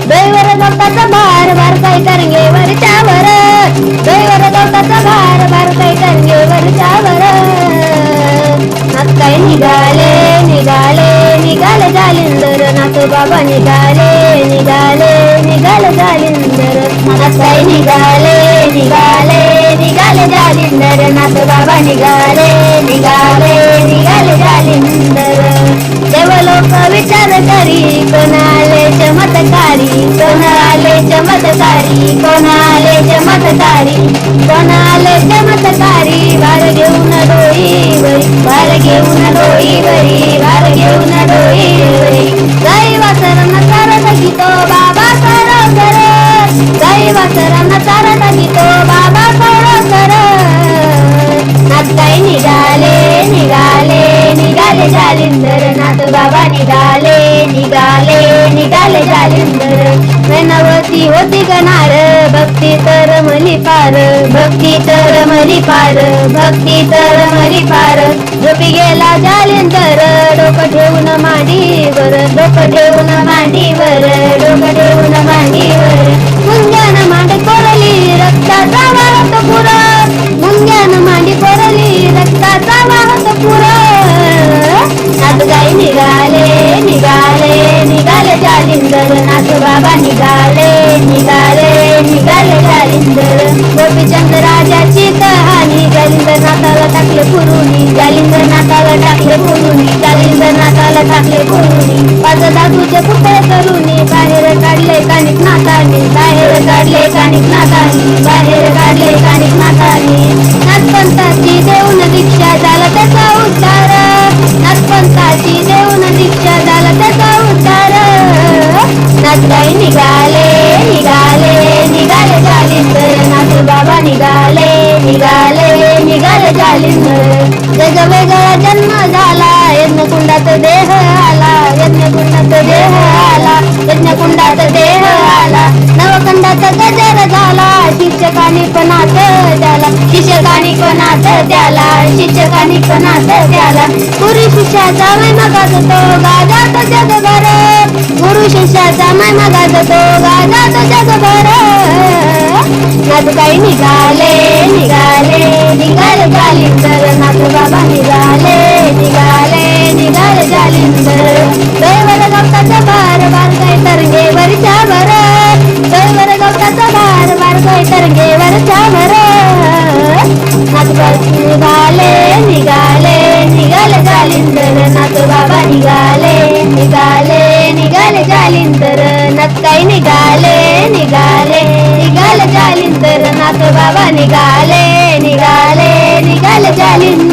दैवर गवताचा भार भार काही तरंगेवरच्या वर, दैवर गवताचा भार भार काही तरंगेवरच्या वर. नाथ काय निघाले निघाले निघाले जालिंदर, नाथ बाबा निघाले निघाले निघाले जालिंदर. नाथ काय निघाले निघाले निघाले जालिंदर, नाथ बाबा निघाले निघाले निघाले जालिंदर. देवलोक विचार करी कोणाले चमत्कारी, कोणाले चमत्कारी, कोणाले चमत्कारी, कोणाले चमत्कारी. भार घेऊन डोईवरी, भार घेऊन डोईवरी, भार घेऊन डोईवरी. गाई वासरांना चारा टाकीतो बाबा सरोवर, गाई वासरांना चारा टाकीतो बाबा सरोवर. नाथ काय निघाले निघाले निघाले जालिंदर, नाथ बाबा निघाले निघाले निघाले जालिंदर. नवती होती गणार भक्ती तर मली पार, भक्ती तर मली पार, भक्ती तर मली पार. झोपी गेला जालिंदर डोकं ठेवून मांडीवर, डोकं ठेवून मांडीवर, डोकं ठेवून मांडीवर. मुंग्यानं मांडी कोरली रक्ताचा वाहत पुर, मुंग्यानं मांडी कोरली रक्ताचा वाहत पुर. नाथ गाई निघाले निघाले निघाले जालिंदर, नाथ बाबा निघाले निघाले निघाले जालिंदर. गोपीचंद राजाची कहाणी जालिंदर नाथाला टाकले पुरुणी, जालिंदर नाथाला टाकले पुरुणी, जालिंदर नाथाला टाकले पुरुणी. पाच दादूचे पुतळे करुणी बाहेर काढले कानिक नाथाने, बाहेर काढले कानिक नाथाने, बाहेर काढले कानिक नाथाने. नाथपंथाची देऊन दीक्षा झाला त्याचा उद्धार, नाथपंथाची देऊन दीक्षा झाला त्याचा उद्धार. नाथ गाई निघाले निघाले निघाले जालिंदर, नाथ बाबा निघाले निघाले निघाले जालिंदर. वेगवेगळा जन्म झाला यज्ञकुंडात देह आला, यज्ञकुंडात देह आला, यज्ञकुंडात देह आला. नवखंडात गजर झाला शिक्षकानी पणात त्याला, शिक्षकानी पणात त्याला, शिक्षकानी पणात त्याला. गुरु शिष्याचा महिमा गाजतो गाजात जगभर, गुरु शिष्याचा महिमा गाजतो गाजात जगभर. नाथ काही निघाले निघाले निघाले जालिंदर, नाथ बाबा निघाले निघाले निघाले जालिंदर. दैवर गवताचा भार भार काही तरंगेवरच्या वर, दैवर गवताचा भार भार काही तरंगेवरच्या वर. नाथ निघाले निघाले निघाले जालिंदर, नाथ बाबा निघाले निघाले निघाले जालिंदर. नाथ काही निघाले निघाले निघाले जालिंदर, नाथ बाबा निघाले निघाले निघाले जालिंदर.